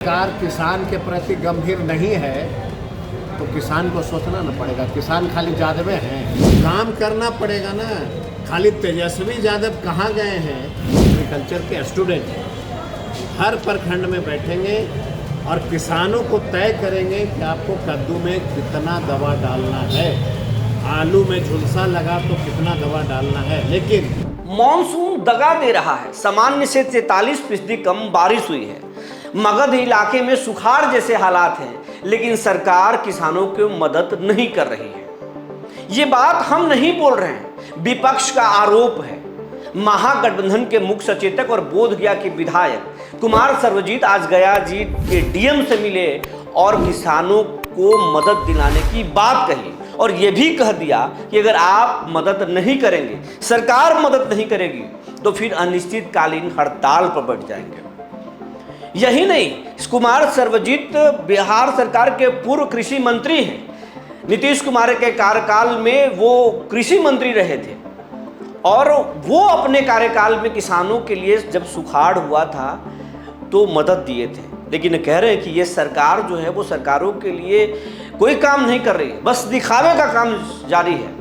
सरकार किसान के प्रति गंभीर नहीं है तो किसान को सोचना ना पड़ेगा। किसान खाली यादव हैं, काम करना पड़ेगा ना। खाली तेजस्वी यादव कहाँ गए हैं? एग्रीकल्चर के स्टूडेंट हर प्रखंड में बैठेंगे और किसानों को तय करेंगे कि आपको कद्दू में कितना दवा डालना है, आलू में झुलसा लगा तो कितना दवा डालना है। लेकिन मॉनसून दगा दे रहा है। सामान्य से 43% कम बारिश हुई है। मगध इलाके में सुखाड़ जैसे हालात हैं, लेकिन सरकार किसानों की मदद नहीं कर रही है। ये बात हम नहीं बोल रहे हैं, विपक्ष का आरोप है। महागठबंधन के मुख्य सचेतक और बोधगया के विधायक कुमार सर्वजीत आज गया जी के डीएम से मिले और किसानों को मदद दिलाने की बात कही और यह भी कह दिया कि अगर आप मदद नहीं करेंगे, सरकार मदद नहीं करेगी, तो फिर अनिश्चितकालीन हड़ताल पर बैठ जाएंगे। यही नहीं, कुमार सर्वजीत बिहार सरकार के पूर्व कृषि मंत्री हैं। नीतीश कुमार के कार्यकाल में वो कृषि मंत्री रहे थे और वो अपने कार्यकाल में किसानों के लिए जब सुखाड़ हुआ था तो मदद दिए थे। लेकिन कह रहे हैं कि ये सरकार जो है वो सरकारों के लिए कोई काम नहीं कर रही, बस दिखावे का काम जारी है।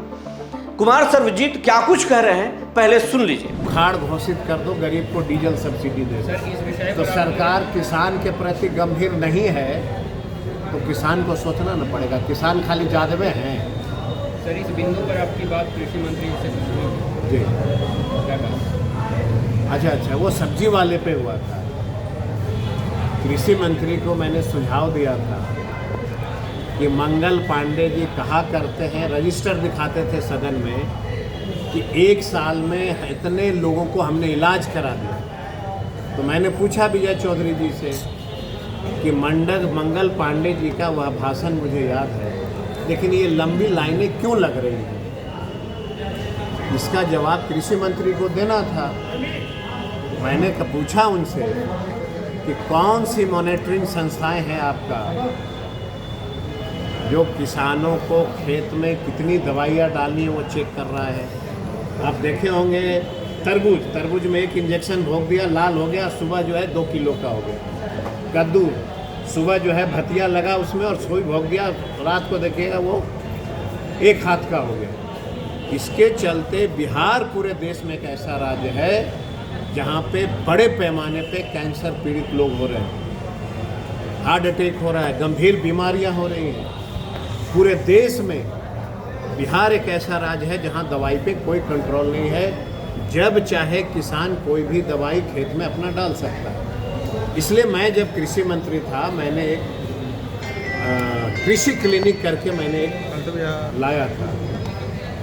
कुमार सर्वजीत क्या कुछ कह रहे हैं, पहले सुन लीजिए। सुखाड़ घोषित कर दो, गरीब को डीजल सब्सिडी दे दो। तो सरकार किसान के प्रति गंभीर नहीं है तो किसान को सोचना ना पड़ेगा। किसान खाली यादव हैं। सर, इस बिंदु पर आपकी बात कृषि मंत्री से जी, क्या कहा? अच्छा, वो सब्जी वाले पे हुआ था। कृषि मंत्री को मैंने सुझाव दिया था कि मंगल पांडे जी कहा करते हैं, रजिस्टर दिखाते थे सदन में कि 1 साल में इतने लोगों को हमने इलाज करा दिया। तो मैंने पूछा विजय चौधरी जी से कि मंगल पांडे जी का वह भाषण मुझे याद है, लेकिन ये लंबी लाइनें क्यों लग रही हैं? इसका जवाब कृषि मंत्री को देना था। मैंने पूछा उनसे कि कौन सी मॉनिटरिंग संस्थाएं हैं आपका जो किसानों को खेत में कितनी दवाइयाँ डालनी है वो चेक कर रहा है। आप देखे होंगे तरबूज में 1 इंजेक्शन भोग दिया, लाल हो गया, सुबह जो है 2 किलो का हो गया। कद्दू सुबह जो है भतिया लगा उसमें और सुई भोग दिया, रात को देखिएगा वो 1 हाथ का हो गया। इसके चलते बिहार पूरे देश में एक ऐसा राज्य है जहाँ पे बड़े पैमाने पे कैंसर पीड़ित लोग हो रहे हैं, हार्ट अटैक हो रहा है, गंभीर बीमारियाँ हो रही हैं। पूरे देश में बिहार एक ऐसा राज्य है जहाँ दवाई पे कोई कंट्रोल नहीं है। जब चाहे किसान कोई भी दवाई खेत में अपना डाल सकता है। इसलिए मैं जब कृषि मंत्री था, मैंने एक कृषि क्लिनिक करके मैंने एक लाया था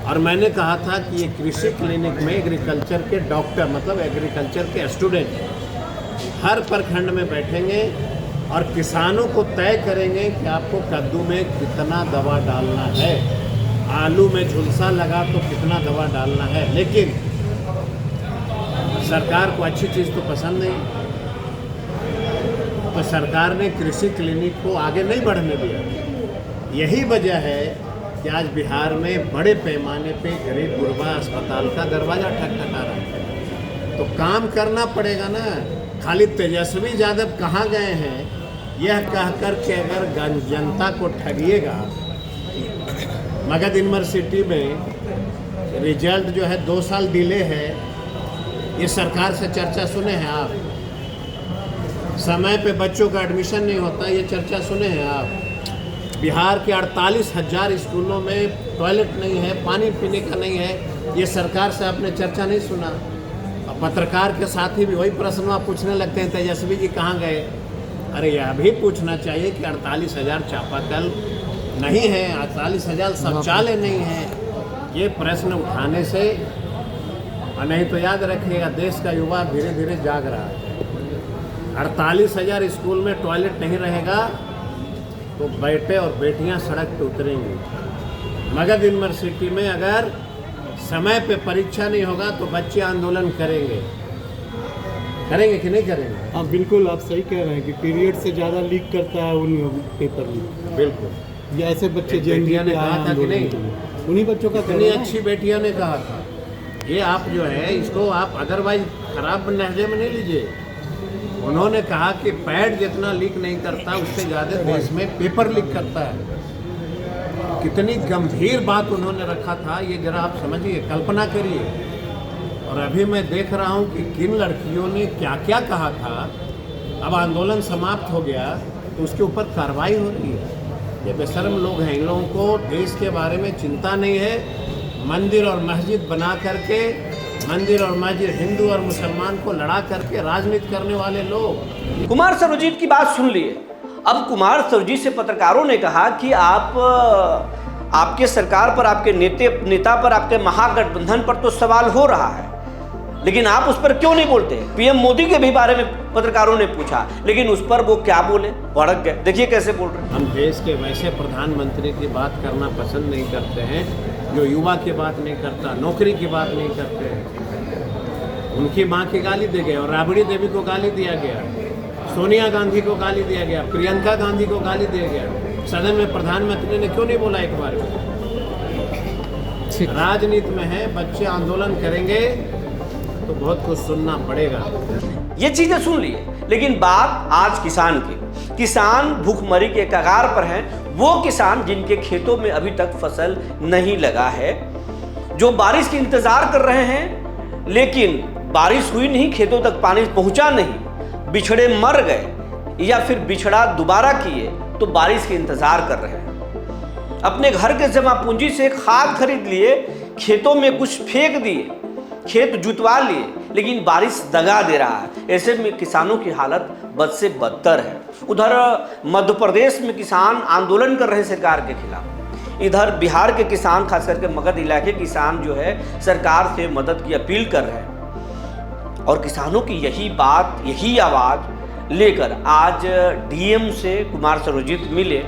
और मैंने कहा था कि ये कृषि क्लिनिक में एग्रीकल्चर के डॉक्टर, मतलब एग्रीकल्चर के स्टूडेंट हर प्रखंड में बैठेंगे और किसानों को तय करेंगे कि आपको कद्दू में कितना दवा डालना है, आलू में झुलसा लगा तो कितना दवा डालना है। लेकिन सरकार को अच्छी चीज़ तो पसंद नहीं, तो सरकार ने कृषि क्लिनिक को आगे नहीं बढ़ने दिया। यही वजह है कि आज बिहार में बड़े पैमाने पे गरीब गुरबा अस्पताल का दरवाज़ा ठकठका रहा है। तो काम करना पड़ेगा ना। खाली तेजस्वी यादव कहाँ गए हैं यह कहकर के अगर जनता को ठगिएगा। मगध यूनिवर्सिटी में रिजल्ट जो है 2 साल डिले है, ये सरकार से चर्चा सुने हैं आप? समय पे बच्चों का एडमिशन नहीं होता, ये चर्चा सुने हैं आप? बिहार के 48,000 स्कूलों में टॉयलेट नहीं है, पानी पीने का नहीं है, ये सरकार से आपने चर्चा नहीं सुना। पत्रकार के साथ ही भी वही प्रश्न आप पूछने लगते हैं, तेजस्वी जी कहाँ गए? अरे यह भी पूछना चाहिए कि 48,000 चापाकल नहीं है, 48,000 शौचालय नहीं है। ये प्रश्न उठाने से, और नहीं तो याद रखिएगा देश का युवा धीरे धीरे जाग रहा है। 48,000 स्कूल में टॉयलेट नहीं रहेगा तो बेटे और बेटियां सड़क पे उतरेंगी। मगध यूनिवर्सिटी में अगर समय पे परीक्षा नहीं होगा तो बच्चे आंदोलन करेंगे कि नहीं करेंगे? हाँ बिल्कुल, आप सही कह रहे हैं कि पीरियड से ज़्यादा लीक करता है उन पेपर में। बिल्कुल, ये ऐसे बच्चे बेटियां ने कहा था कि नहीं, उन्हीं बच्चों का इतनी अच्छी बेटियां ने कहा था। ये आप जो है इसको आप अदरवाइज खराब लहजे में नहीं लीजिए। उन्होंने कहा कि पैड जितना लीक नहीं करता उससे ज़्यादा देश में पेपर लीक करता है। कितनी गंभीर बात उन्होंने रखा था, ये जरा आप समझिए, कल्पना करिए। और अभी मैं देख रहा हूँ कि किन लड़कियों ने क्या क्या कहा था। अब आंदोलन समाप्त हो गया तो उसके ऊपर कार्रवाई हो रही है। ये बेशर्म लोग हैं, इन लोगों को देश के बारे में चिंता नहीं है। मंदिर और मस्जिद बना करके, मंदिर और मस्जिद, हिंदू और मुसलमान को लड़ा करके राजनीति करने वाले लोग। कुमार सर्वजीत की बात सुन लिए। अब कुमार सर्वजीत से पत्रकारों ने कहा कि आपके सरकार पर, आपके नेता पर, आपके महागठबंधन पर तो सवाल हो रहा है, लेकिन आप उस पर क्यों नहीं बोलते? पीएम मोदी के भी बारे में पत्रकारों ने पूछा, लेकिन उस पर वो क्या बोले, भड़क गए। देखिए कैसे बोल रहे हैं। हम देश के वैसे प्रधानमंत्री की बात करना पसंद नहीं करते हैं जो युवा की बात नहीं करता, नौकरी की बात नहीं करते हैं। उनकी माँ की गाली दे गए और राबड़ी देवी को गाली दिया गया, सोनिया गांधी को गाली दिया गया, प्रियंका गांधी को गाली दिया गया। सदन में प्रधानमंत्री ने क्यों नहीं बोला एक बार? राजनीति में है, बच्चे आंदोलन करेंगे तो बहुत कुछ सुनना पड़ेगा। ये चीजें सुन लिए, लेकिन बात आज किसान की। किसान भूखमरी के कगार पर हैं। वो किसान जिनके खेतों में अभी तक फसल नहीं लगा है, जो बारिश की इंतजार कर रहे हैं, लेकिन बारिश हुई नहीं, खेतों तक पानी पहुंचा नहीं, बिछड़े मर गए या फिर बिछड़ा दोबारा किए तो बारिश के इंतजार कर रहे हैं। अपने घर के जमा पूंजी से खाद खरीद लिए, खेतों में कुछ फेंक दिए, खेत जुतवा लिए, लेकिन बारिश दगा दे रहा है। ऐसे में किसानों की हालत बद से बदतर है। उधर मध्य प्रदेश में किसान आंदोलन कर रहे हैं सरकार के खिलाफ। इधर बिहार के किसान, खास करके मगध इलाके के किसान जो है सरकार से मदद की अपील कर रहे हैं। और किसानों की यही बात, यही आवाज़ लेकर आज डीएम से कुमार सर्वजीत मिले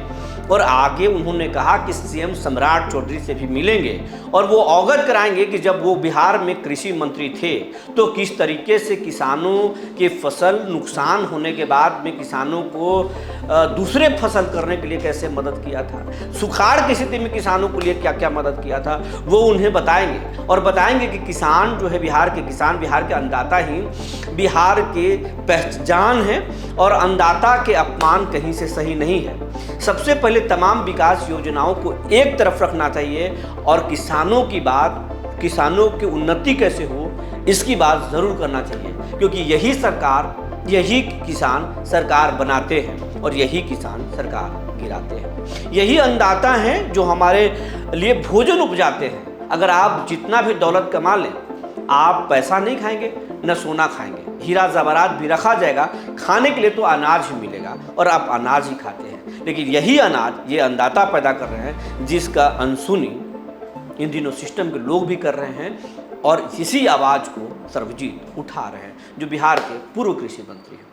और आगे उन्होंने कहा कि सीएम सम्राट चौधरी से भी मिलेंगे और वो अवगत कराएंगे कि जब वो बिहार में कृषि मंत्री थे तो किस तरीके से किसानों के फसल नुकसान होने के बाद में किसानों को दूसरे फसल करने के लिए कैसे मदद किया था, सुखाड़ की स्थिति में किसानों के लिए क्या क्या मदद किया था, वो उन्हें बताएंगे। और बताएंगे कि किसान जो है, बिहार के किसान, बिहार के अन्नदाता ही बिहार के पहचान है और अन्नदाता के अपमान कहीं से सही नहीं है। सबसे पहले तमाम विकास योजनाओं को एक तरफ रखना चाहिए और किसानों की बात, किसानों की उन्नति कैसे हो, इसकी बात ज़रूर करना चाहिए, क्योंकि यही सरकार, यही किसान सरकार बनाते हैं और यही किसान सरकार गिराते हैं। यही अन्नदाता हैं जो हमारे लिए भोजन उपजाते हैं। अगर आप जितना भी दौलत कमा लें, आप पैसा नहीं खाएंगे, न सोना खाएंगे, हीरा जवाहरात भी रखा जाएगा, खाने के लिए तो अनाज ही मिलेगा और आप अनाज ही खाते हैं। लेकिन यही अनाज ये अन्नदाता पैदा कर रहे हैं, जिसका अनसुनी इन दिनों सिस्टम के लोग भी कर रहे हैं और इसी आवाज़ को सर्वजीत उठा रहे हैं, जो बिहार के पूर्व कृषि मंत्री हैं।